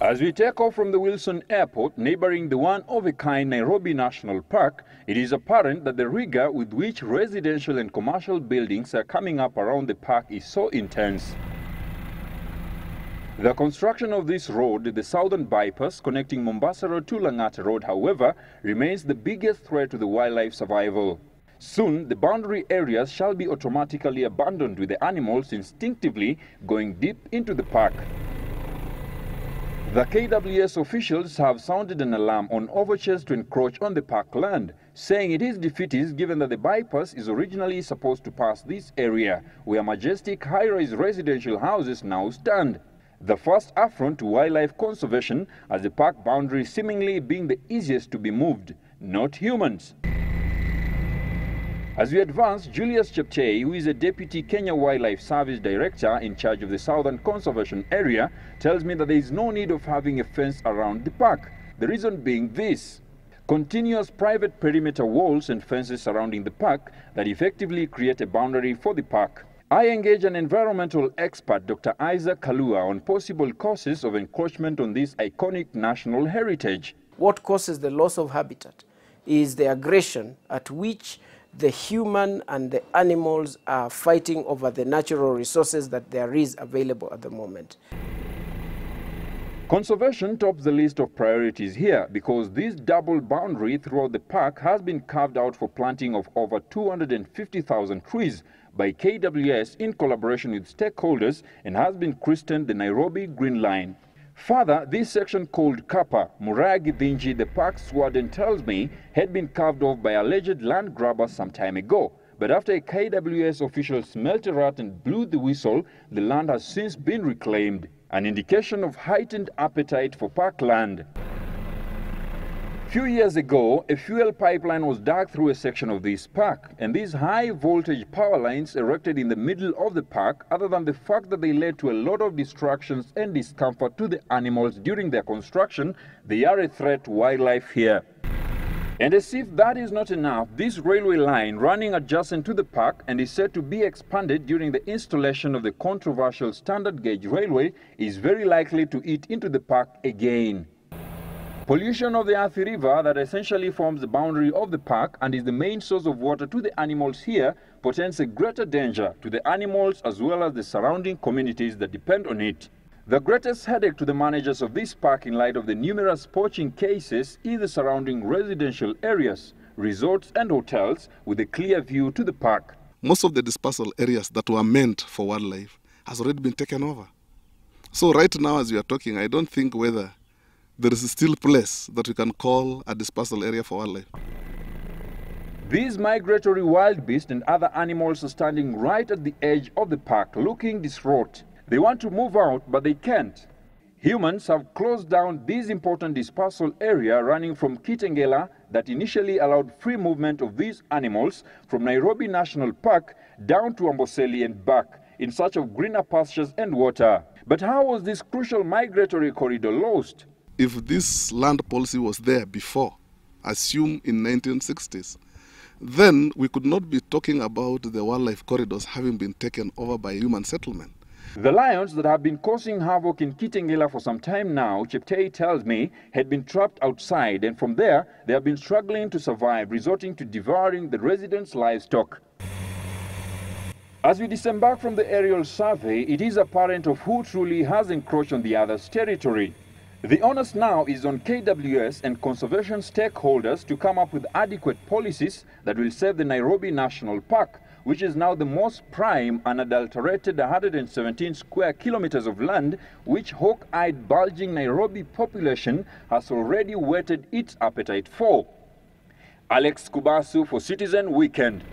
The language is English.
As we take off from the Wilson Airport, neighboring the one-of-a-kind Nairobi National Park, it is apparent that the rigor with which residential and commercial buildings are coming up around the park is so intense. The construction of this road, the southern bypass connecting Mombasa Road to Lang'ata Road, however, remains the biggest threat to the wildlife survival. Soon, the boundary areas shall be automatically abandoned, with the animals instinctively going deep into the park. The KWS officials have sounded an alarm on overtures to encroach on the park land, saying it is defeatist given that the bypass is originally supposed to pass this area, where majestic high-rise residential houses now stand. The first affront to wildlife conservation, as the park boundary seemingly being the easiest to be moved, not humans. As we advance, Julius Cheptei, who is a Deputy Kenya Wildlife Service Director in charge of the Southern Conservation Area, tells me that there is no need of having a fence around the park. The reason being this: continuous private perimeter walls and fences surrounding the park that effectively create a boundary for the park. I engage an environmental expert, Dr. Isaac Kalua, on possible causes of encroachment on this iconic national heritage. What causes the loss of habitat is the aggression at which the human and the animals are fighting over the natural resources that there is available at the moment. Conservation tops the list of priorities here because this double boundary throughout the park has been carved out for planting of over 250,000 trees by KWS in collaboration with stakeholders and has been christened the Nairobi Green Line. Further, this section called Kappa, Muragi Dhinji, the park's warden, tells me had been carved off by alleged land grabbers some time ago. But after a KWS official smelt a rat and blew the whistle, the land has since been reclaimed, an indication of heightened appetite for parkland. Few years ago, a fuel pipeline was dug through a section of this park, and these high-voltage power lines erected in the middle of the park, other than the fact that they led to a lot of distractions and discomfort to the animals during their construction, they are a threat to wildlife here. And as if that is not enough, this railway line running adjacent to the park and is said to be expanded during the installation of the controversial standard gauge railway is very likely to eat into the park again. Pollution of the Athi River that essentially forms the boundary of the park and is the main source of water to the animals here portends a greater danger to the animals as well as the surrounding communities that depend on it. The greatest headache to the managers of this park in light of the numerous poaching cases is the surrounding residential areas, resorts and hotels with a clear view to the park. Most of the dispersal areas that were meant for wildlife has already been taken over. So right now as we are talking, I don't think whether there is still a place that we can call a dispersal area for wildlife. These migratory wild beasts and other animals are standing right at the edge of the park, looking distraught. They want to move out, but they can't. Humans have closed down this important dispersal area running from Kitengela that initially allowed free movement of these animals from Nairobi National Park down to Amboseli and back in search of greener pastures and water. But how was this crucial migratory corridor lost? If this land policy was there before, assumed in 1960s, then we could not be talking about the wildlife corridors having been taken over by human settlement. The lions that have been causing havoc in Kitengela for some time now, Cheptei tells me, had been trapped outside, and from there they have been struggling to survive, resorting to devouring the residents' livestock. As we disembark from the aerial survey, it is apparent of who truly has encroached on the other's territory. The onus now is on KWS and conservation stakeholders to come up with adequate policies that will save the Nairobi National Park, which is now the most prime unadulterated 117 square kilometers of land, which hawk-eyed bulging Nairobi population has already whetted its appetite for. Alex Kubasu for Citizen Weekend.